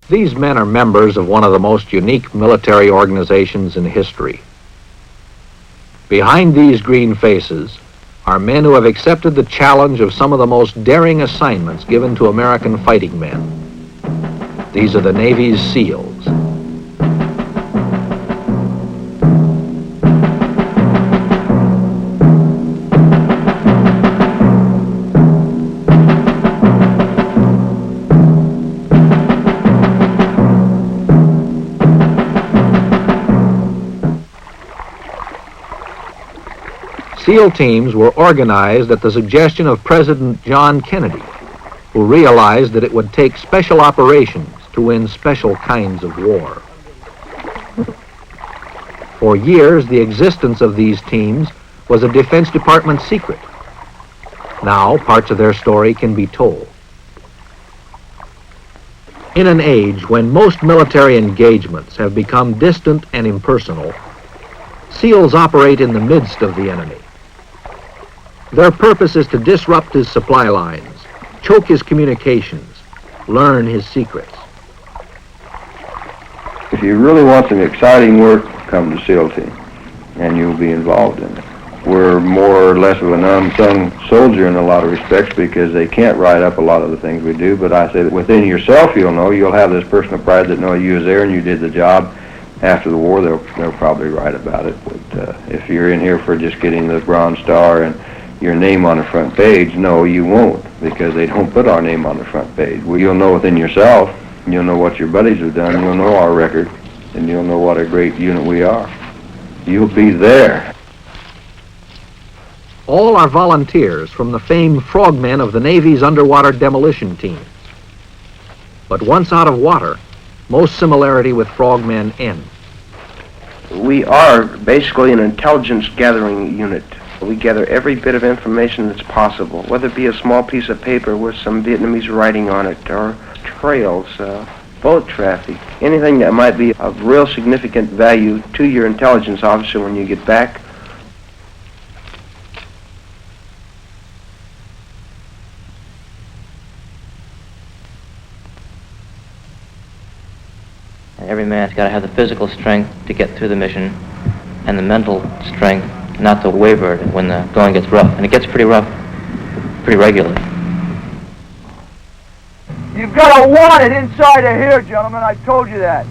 These men are members of one of the most unique military organizations in history. Behind these green faces are men who have accepted the challenge of some of the most daring assignments given to American fighting men. These are the Navy's SEALs. SEAL teams were organized at the suggestion of President John Kennedy, who realized that it would take special operations to win special kinds of war. For years, the existence of these teams was a Defense Department secret. Now, parts of their story can be told. In an age when most military engagements have become distant and impersonal, SEALs operate in the midst of the enemy. Their purpose is to disrupt his supply lines, choke his communications, learn his secrets. If you really want some exciting work, come to SEAL team, and you'll be involved in it. We're more or less of an unsung soldier in a lot of respects because they can't write up a lot of the things we do, but I say that within yourself you'll know, you'll have this personal pride that, no, you was there and you did the job. After the war, they'll probably write about it. But if you're in here for just getting the Bronze Star and your name on the front page, no, you won't, because they don't put our name on the front page. Well, you'll know within yourself, you'll know what your buddies have done, you'll know our record, and you'll know what a great unit we are. You'll be there. All are volunteers from the famed FROGMEN of the Navy's underwater demolition team. But once out of water, most similarity with FROGMEN ends. We are basically an intelligence gathering unit. We gather every bit of information that's possible, whether it be a small piece of paper with some Vietnamese writing on it, or trails, boat traffic, anything that might be of real significant value to your intelligence officer when you get back. Every man's got to have the physical strength to get through the mission and the mental strength not to waver when the going gets rough. And it gets pretty rough pretty regularly. You've got to want it inside of here, gentlemen. I told you that.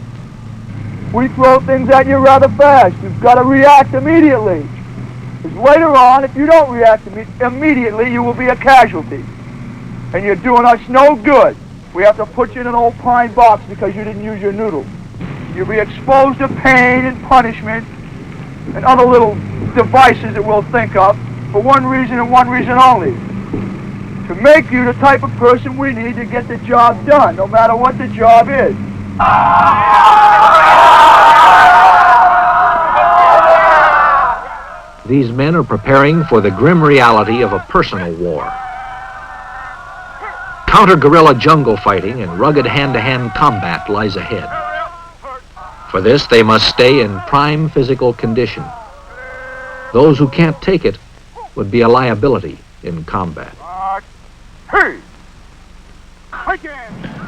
We throw things at you rather fast. You've got to react immediately. Because later on, if you don't react immediately, you will be a casualty. And you're doing us no good. We have to put you in an old pine box because you didn't use your noodle. You'll be exposed to pain and punishment and other little devices that we'll think of for one reason and one reason only. To make you the type of person we need to get the job done, no matter what the job is. These men are preparing for the grim reality of a personal war. Counter-guerrilla jungle fighting and rugged hand-to-hand combat lies ahead. For this, they must stay in prime physical condition. Those who can't take it would be a liability in combat.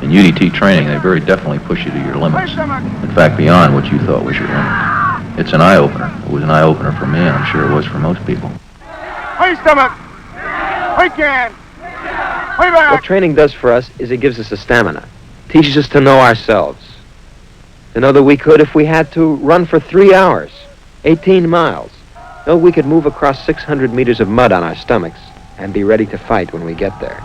In UDT training, they very definitely push you to your limits. In fact, beyond what you thought was your limit. It's an eye-opener. It was an eye-opener for me, and I'm sure it was for most people. What training does for us is it gives us a stamina. Teaches us to know ourselves. To know that we could, if we had to, run for 3 hours, 18 miles. Know we could move across 600 meters of mud on our stomachs and be ready to fight when we get there.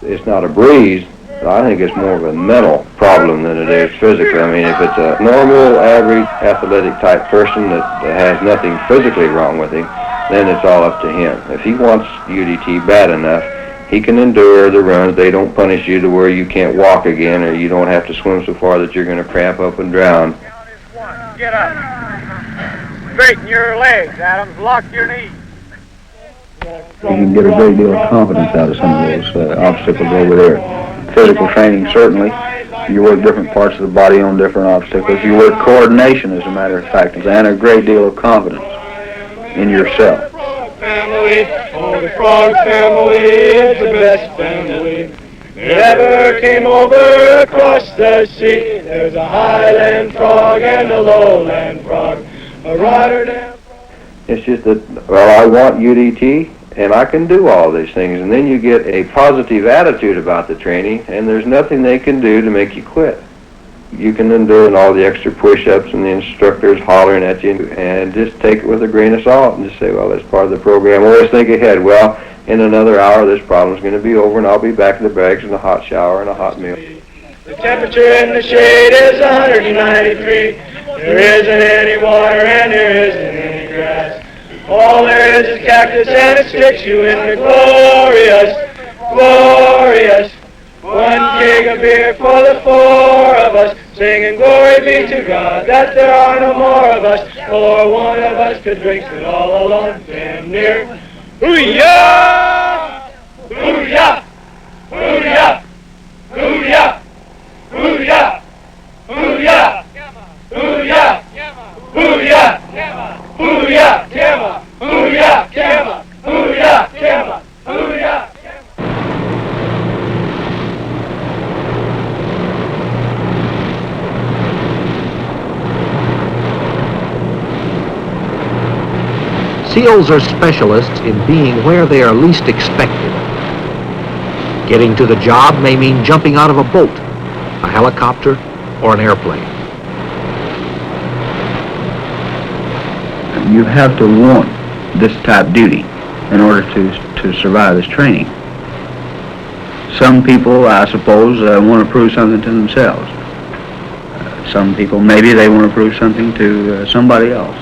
It's not a breeze, but I think it's more of a mental problem than it is physical. I mean, if it's a normal, average, athletic type person that has nothing physically wrong with him, then it's all up to him. If he wants UDT bad enough, he can endure the runs. They don't punish you to where you can't walk again, or you don't have to swim so far that you're going to cramp up and drown. Get up. Straighten your legs, Adams. Lock your knees. You can get a great deal of confidence out of some of those obstacles over there. Physical training, certainly. You work different parts of the body on different obstacles. You work coordination, as a matter of fact, and a great deal of confidence in yourself. Family, oh, the Frog family is the best family that ever came over across the sea. There's a highland frog and a lowland frog, a Rotterdam frog. It's just that, well, I want UDT, and I can do all these things. And then you get a positive attitude about the training, and there's nothing they can do to make you quit. You can endure all the extra push-ups and the instructors hollering at you, and just take it with a grain of salt and just say, well, that's part of the program. Always think ahead. Well, in another hour, this problem's going to be over, and I'll be back in the barracks in a hot shower and a hot meal. The temperature in the shade is 193. There isn't any water and there isn't any grass. All there is cactus and it sticks you in the glorious, glorious 1 gig of beer for the 4 of us, singing glory be to God that there are no more of us, for one of us could drink it all alone, damn near. Hoo-yah! Hoo-yah! Hoo-yah! Hoo-yah! Hoo-yah! Hoo-yah! Hoo-yah! Hoo-yah! Hoo-yah! Gamma! Hoo-yah! Gamma! Hoo-yah! Gamma! Hoo-yah! SEALs are specialists in being where they are least expected. Getting to the job may mean jumping out of a boat, a helicopter, or an airplane. You have to want this type duty in order to survive this training. Some people, I suppose, want to prove something to themselves. Some people, maybe they want to prove something to somebody else.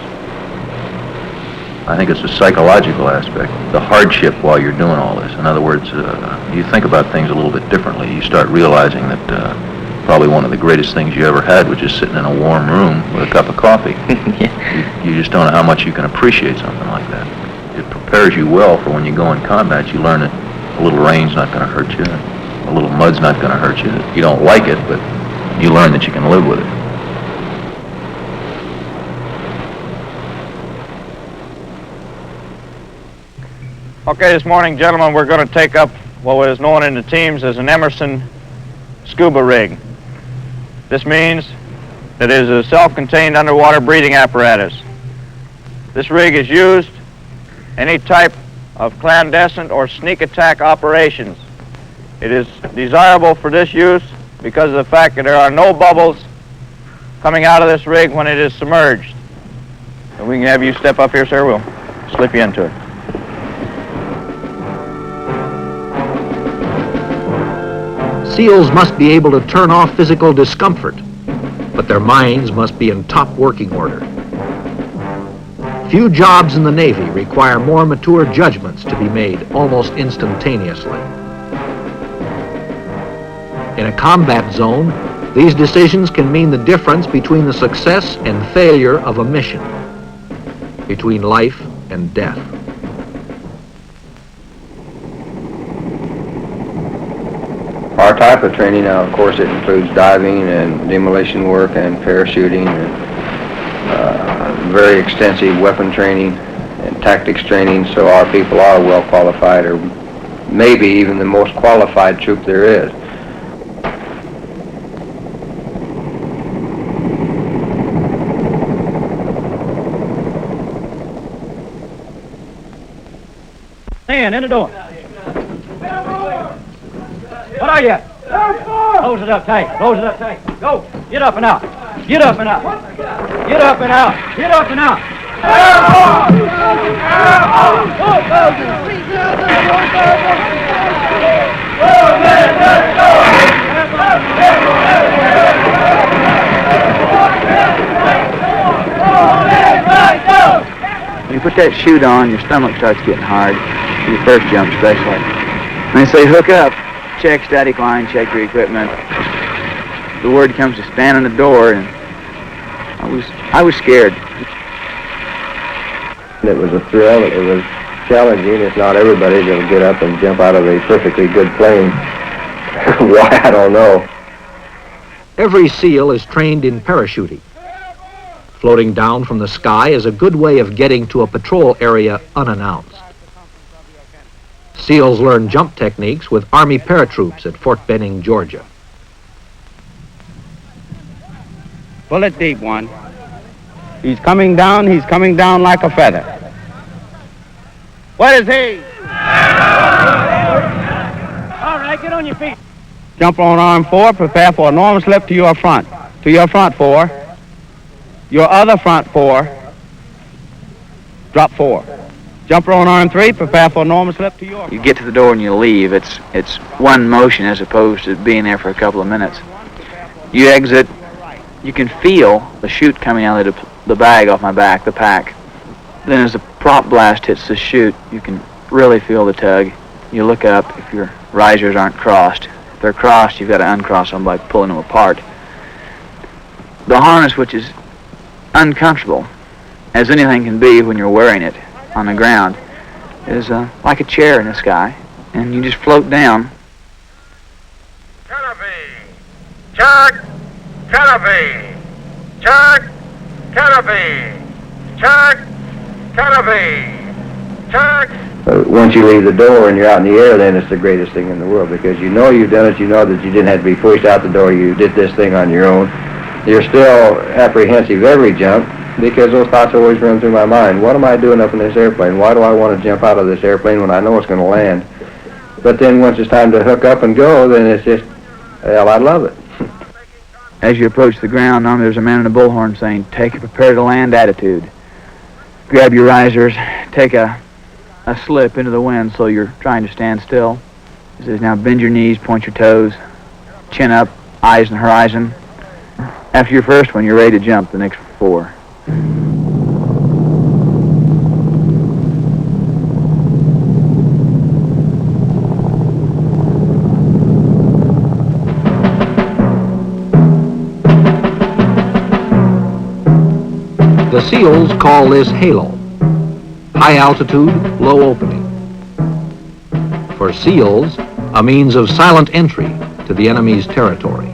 I think it's a psychological aspect, the hardship while you're doing all this. In other words, you think about things a little bit differently. You start realizing that probably one of the greatest things you ever had was just sitting in a warm room with a cup of coffee. You just don't know how much you can appreciate something like that. It prepares you well for when you go in combat. You learn that a little rain's not going to hurt you, a little mud's not going to hurt you. You don't like it, but you learn that you can live with it. Okay, this morning, gentlemen, we're going to take up what is known in the teams as an Emerson scuba rig. This means that it is a self-contained underwater breathing apparatus. This rig is used any type of clandestine or sneak attack operations. It is desirable for this use because of the fact that there are no bubbles coming out of this rig when it is submerged. And we can have you step up here, sir. We'll slip you into it. SEALs must be able to turn off physical discomfort, but their minds must be in top working order. Few jobs in the Navy require more mature judgments to be made almost instantaneously. In a combat zone, these decisions can mean the difference between the success and failure of a mission, between life and death. Our type of training now, of course, it includes diving and demolition work and parachuting and very extensive weapon training and tactics training, so our people are well qualified, or maybe even the most qualified troop there is. Stand in the door. What are you? Close it up tight. Close it up tight. Go. Get up and out. Get up and out. Get up and out. Get up and out. When you put that chute on, your stomach starts getting hard. Your first jump especially. When they say hook up, check static line, check your equipment. The word comes to stand on the door, and I was scared. It was a thrill. It was challenging. It's not everybody that'll get up and jump out of a perfectly good plane. Why, I don't know. Every SEAL is trained in parachuting. Floating down from the sky is a good way of getting to a patrol area unannounced. SEALs learn jump techniques with Army paratroops at Fort Benning, Georgia. Bullet deep one. He's coming down like a feather. What is he? All right, get on your feet. Jump on arm 4, prepare for enormous lift to your front. To your front 4. Your other front 4. Drop 4. Jumper on arm 3, prepare for enormous lift to your... You get to the door and you leave. It's one motion as opposed to being there for a couple of minutes. You exit, you can feel the chute coming out of the bag off my back, the pack. Then as the prop blast hits the chute, you can really feel the tug. You look up if your risers aren't crossed. If they're crossed, you've got to uncross them by pulling them apart. The harness, which is uncomfortable, as anything can be when you're wearing it on the ground, is like a chair in the sky, and you just float down. Canopy! Check! Canopy! Check! Canopy! Check! Canopy! Check! Once you leave the door and you're out in the air, then it's the greatest thing in the world, because you know you've done it, you know that you didn't have to be pushed out the door, you did this thing on your own. You're still apprehensive every jump, because those thoughts always run through my mind. What am I doing up in this airplane? Why do I want to jump out of this airplane when I know it's going to land? But then once it's time to hook up and go, then it's just, hell, I love it. As you approach the ground, normally there's a man in a bullhorn saying, take a prepare to land attitude. Grab your risers, take a slip into the wind so you're trying to stand still. He says, now bend your knees, point your toes, chin up, eyes on the horizon. After your first one, you're ready to jump the next 4. The SEALs call this halo, high altitude, low opening. For SEALs, a means of silent entry to the enemy's territory.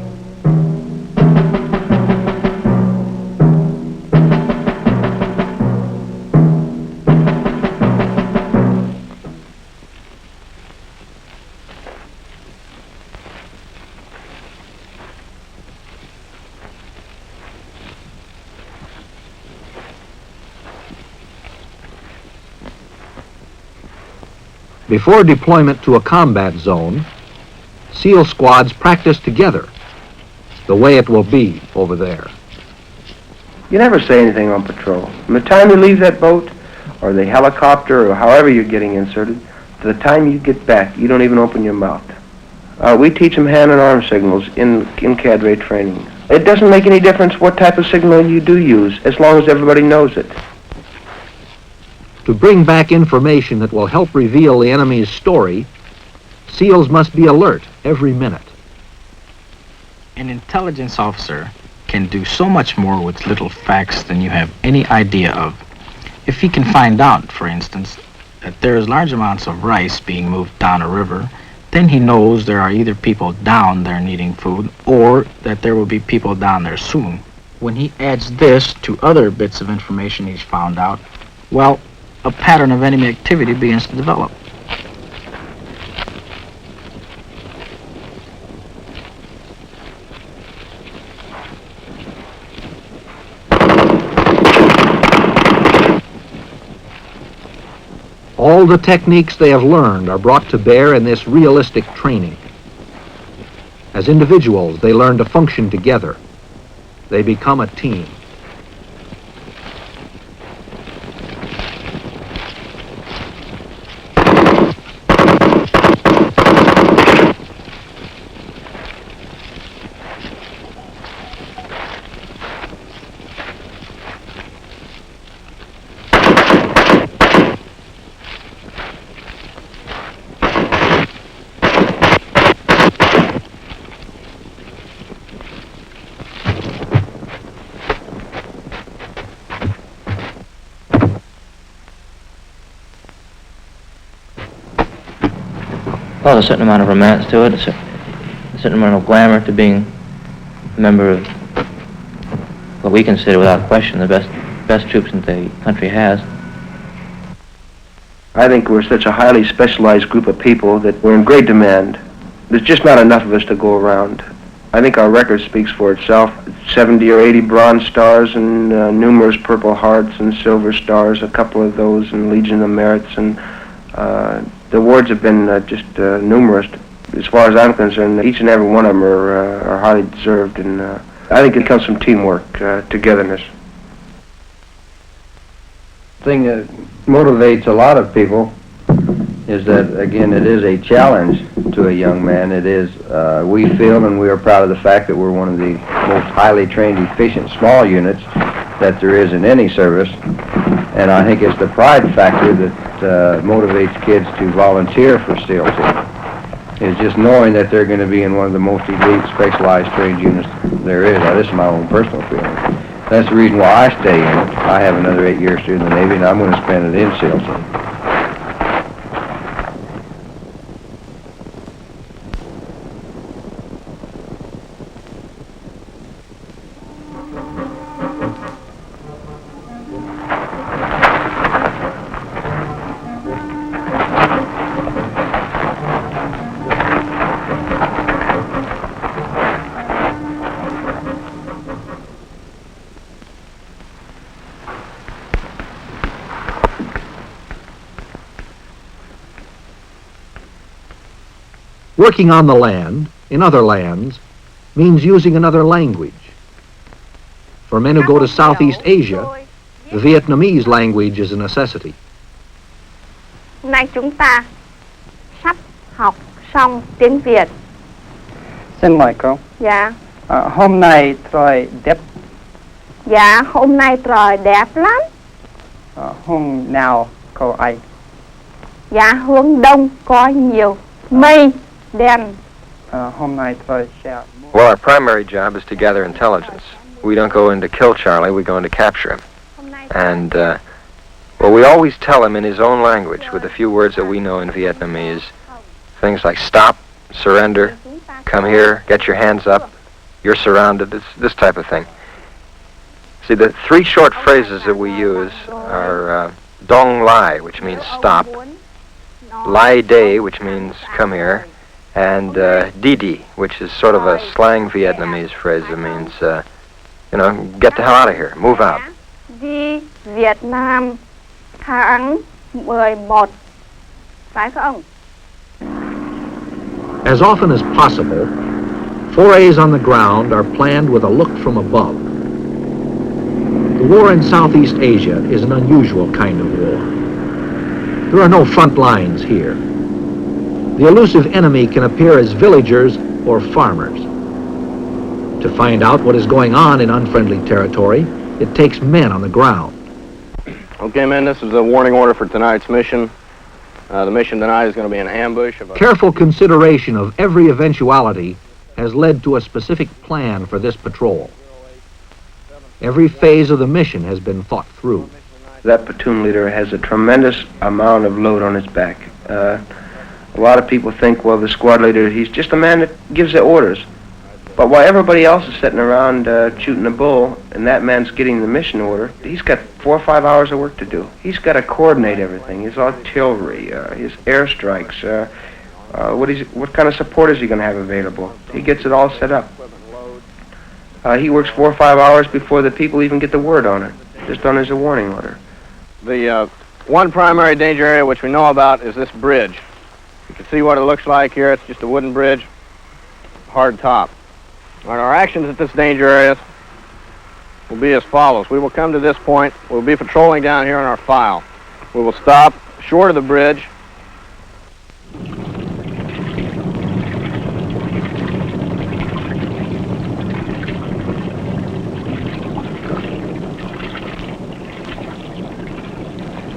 Before deployment to a combat zone, SEAL squads practice together the way it will be over there. You never say anything on patrol. From the time you leave that boat, or the helicopter, or however you're getting inserted, to the time you get back, you don't even open your mouth. We teach them hand and arm signals in cadre training. It doesn't make any difference what type of signal you do use, as long as everybody knows it. To bring back information that will help reveal the enemy's story, SEALs must be alert every minute. An intelligence officer can do so much more with little facts than you have any idea of. If he can find out, for instance, that there is large amounts of rice being moved down a river, then he knows there are either people down there needing food or that there will be people down there soon. When he adds this to other bits of information he's found out, well, a pattern of enemy activity begins to develop. All the techniques they have learned are brought to bear in this realistic training. As individuals, they learn to function together. They become a team. Well, there's a certain amount of romance to it, a certain amount of glamour to being a member of what we consider, without question, the best troops that the country has. I think we're such a highly specialized group of people that we're in great demand. There's just not enough of us to go around. I think our record speaks for itself. 70 or 80 Bronze Stars and numerous Purple Hearts and Silver Stars, a couple of those, and Legion of Merits, and the awards have been just numerous. As far as I'm concerned, each and every one of them are highly deserved, and I think it comes from teamwork, togetherness. The thing that motivates a lot of people is that, again, it is a challenge to a young man. It is, we feel, and we are proud of the fact that we're one of the most highly trained, efficient, small units that there is in any service. And I think it's the pride factor that motivates kids to volunteer for SEAL Team, is just knowing that they're going to be in one of the most elite, specialized, trained units there is. Now, this is my own personal feeling. That's the reason why I stay in it. I have another 8 years to do in the Navy, and I'm going to spend it in SEAL Team. Working on the land, in other lands, means using another language. For men who go to Southeast Asia, the Vietnamese language is a necessity. Hôm nay chúng ta sắp học xong tiếng Việt. Xin mời cô. Dạ. Hôm nay trời đẹp. Dạ, hôm nay trời đẹp lắm. Hôm nào cô ấy? Dạ, hướng đông có nhiều mây đen. Hôm nay trời sẽ... Well, our primary job is to gather intelligence. We don't go in to kill Charlie, we go in to capture him. And, well, we always tell him in his own language, with a few words that we know in Vietnamese, things like stop, surrender, come here, get your hands up, you're surrounded, it's this type of thing. See, the three short phrases that we use are Dong Lai, which means stop, Lai Day, which means come here, and Didi, which is sort of a slang Vietnamese phrase that means, you know, get the hell out of here, move out. Đi Việt Nam tháng 11. Phải không? As often as possible, forays on the ground are planned with a look from above. The war in Southeast Asia is an unusual kind of war. There are no front lines here. The elusive enemy can appear as villagers or farmers. To find out what is going on in unfriendly territory, it takes men on the ground. Okay, men, this is a warning order for tonight's mission. The mission tonight is going to be an ambush of a... Careful consideration of every eventuality has led to a specific plan for this patrol. Every phase of the mission has been thought through. That platoon leader has a tremendous amount of load on his back. A lot of people think, well, the squad leader, he's just a man that gives the orders. But while everybody else is sitting around shooting the bull, and that man's getting the mission order, he's got 4 or 5 hours of work to do. He's got to coordinate everything, his artillery, his airstrikes, what kind of support is he going to have available? He gets it all set up. He works 4 or 5 hours before the people even get the word on it, just on as a warning order. The one primary danger area which we know about is this bridge. You can see what it looks like here. It's just a wooden bridge, hard top. And our actions at this danger area will be as follows. We will come to this point. We'll be patrolling down here on our file. We will stop short of the bridge.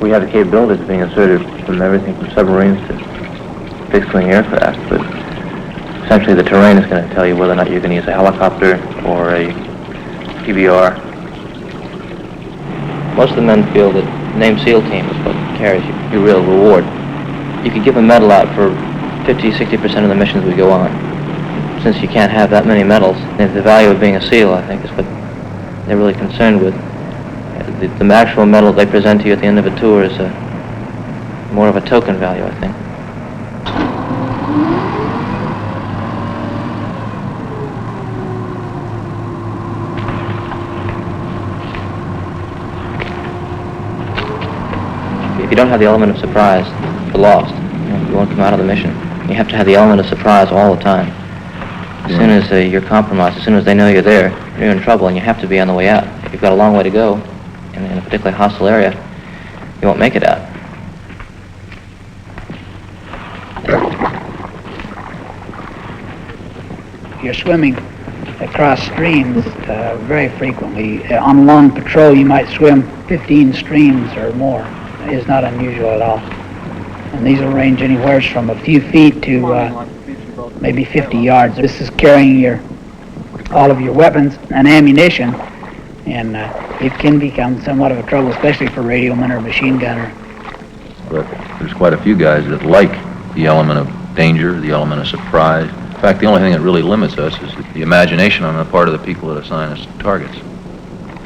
We have the capabilities of being inserted from everything from submarines to fixed-wing aircraft, but essentially the terrain is going to tell you whether or not you're going to use a helicopter or a PBR. Most of the men feel that the name SEAL Team is what carries your real reward. You could give a medal out for 50-60% of the missions we go on. Since you can't have that many medals, and the value of being a SEAL, I think, is what they're really concerned with. The actual medal they present to you at the end of a tour is more of a token value, I think. If you don't have the element of surprise, you're lost. You won't come out of the mission. You have to have the element of surprise all the time. As soon as you're compromised, as soon as they know you're there, you're in trouble, and you have to be on the way out. If you've got a long way to go in a particularly hostile area, you won't make it out. You're swimming across streams very frequently. On long patrol, you might swim 15 streams or more. It's not unusual at all. And these will range anywhere from a few feet to maybe 50 yards. This is carrying all of your weapons and ammunition, and it can become somewhat of a trouble, especially for radioman or machine gunner. But there's quite a few guys that like the element of danger, the element of surprise. In fact, the only thing that really limits us is the imagination on the part of the people that assign us targets.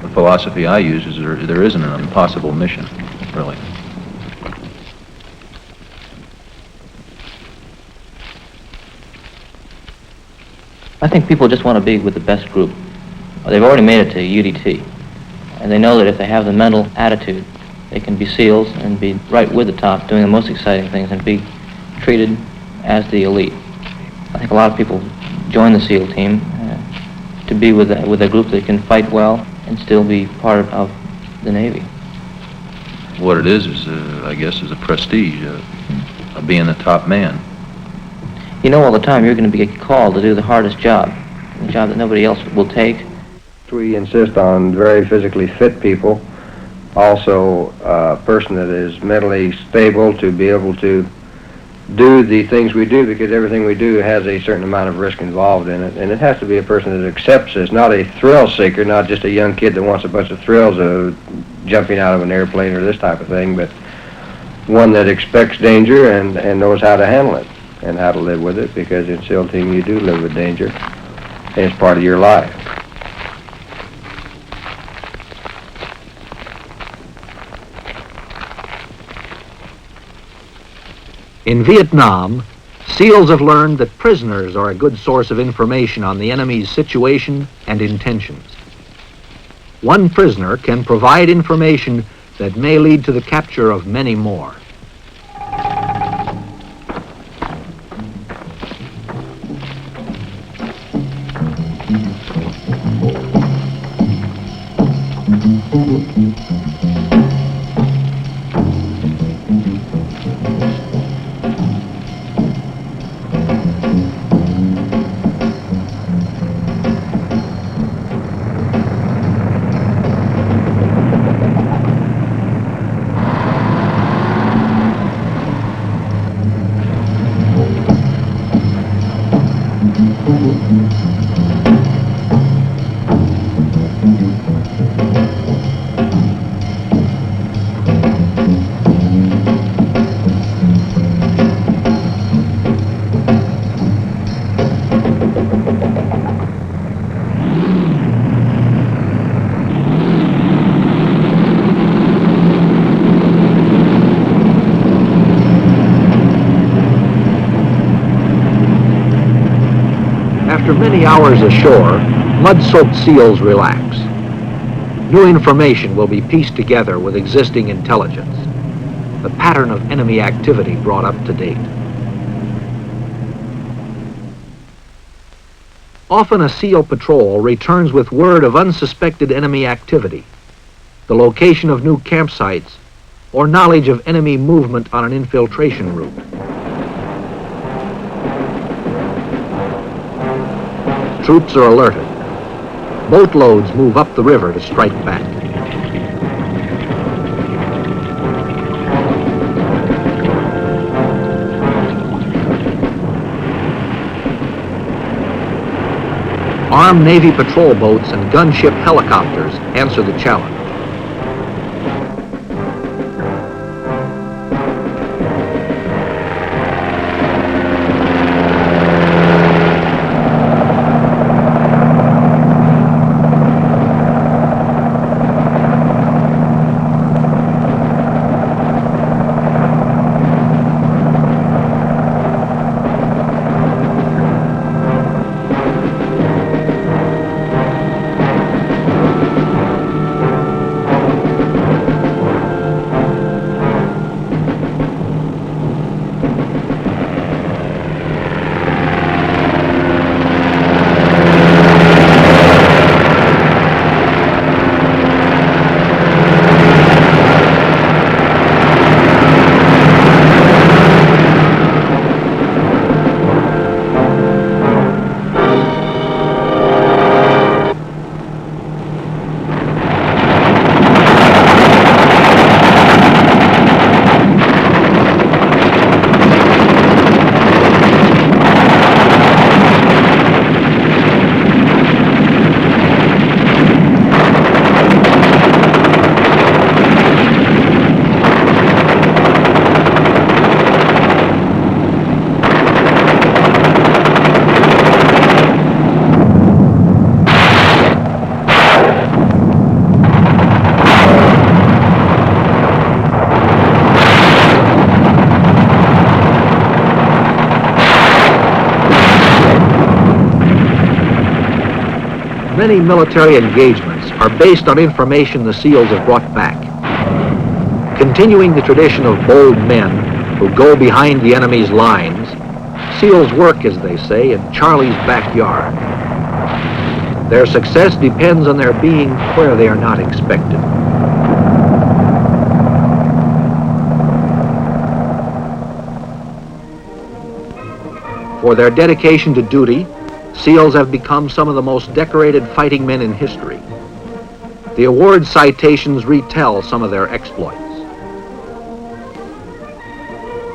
The philosophy I use is there isn't an impossible mission, really. I think people just want to be with the best group. They've already made it to UDT, and they know that if they have the mental attitude, they can be SEALs and be right with the top, doing the most exciting things, and be treated as the elite. I think a lot of people join the SEAL team to be with a group that can fight well and still be part of the Navy. What it is I guess, is a prestige of being the top man. You know all the time you're going to be called to do the hardest job, the job that nobody else will take. We insist on very physically fit people, also a person that is mentally stable to be able to do the things we do, because everything we do has a certain amount of risk involved in it, and it has to be a person that accepts this, not a thrill seeker, not just a young kid that wants a bunch of thrills of jumping out of an airplane or this type of thing, but one that expects danger and knows how to handle it and how to live with it, because in SEAL team you do live with danger, and it's part of your life. In Vietnam, SEALs have learned that prisoners are a good source of information on the enemy's situation and intentions. One prisoner can provide information that may lead to the capture of many more. After many hours ashore, mud-soaked SEALs relax. New information will be pieced together with existing intelligence, the pattern of enemy activity brought up to date. Often a SEAL patrol returns with word of unsuspected enemy activity, the location of new campsites, or knowledge of enemy movement on an infiltration route. Troops are alerted. Boatloads move up the river to strike back. Armed Navy patrol boats and gunship helicopters answer the challenge. Many military engagements are based on information the SEALs have brought back. Continuing the tradition of bold men who go behind the enemy's lines, SEALs work, as they say, in Charlie's backyard. Their success depends on their being where they are not expected. For their dedication to duty, SEALs have become some of the most decorated fighting men in history. The award citations retell some of their exploits.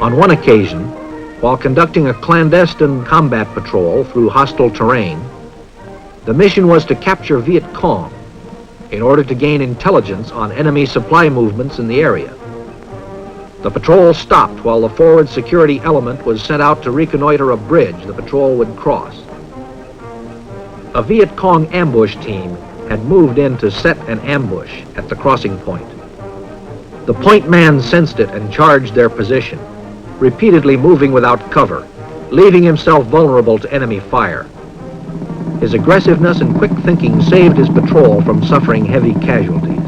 On one occasion, while conducting a clandestine combat patrol through hostile terrain, the mission was to capture Viet Cong in order to gain intelligence on enemy supply movements in the area. The patrol stopped while the forward security element was sent out to reconnoiter a bridge the patrol would cross. A Viet Cong ambush team had moved in to set an ambush at the crossing point. The point man sensed it and charged their position, repeatedly moving without cover, leaving himself vulnerable to enemy fire. His aggressiveness and quick thinking saved his patrol from suffering heavy casualties.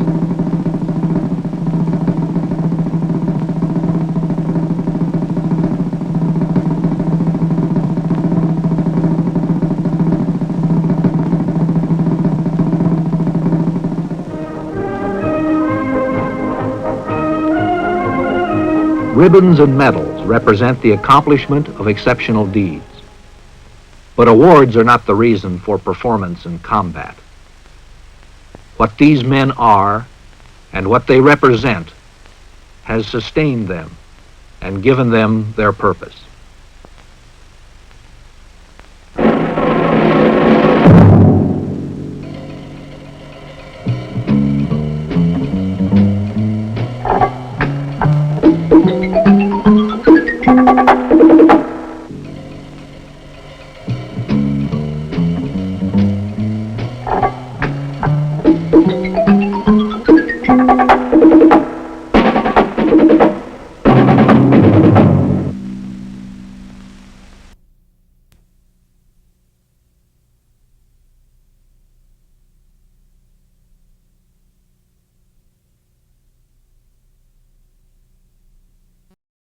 Ribbons and medals represent the accomplishment of exceptional deeds. But awards are not the reason for performance in combat. What these men are and what they represent has sustained them and given them their purpose.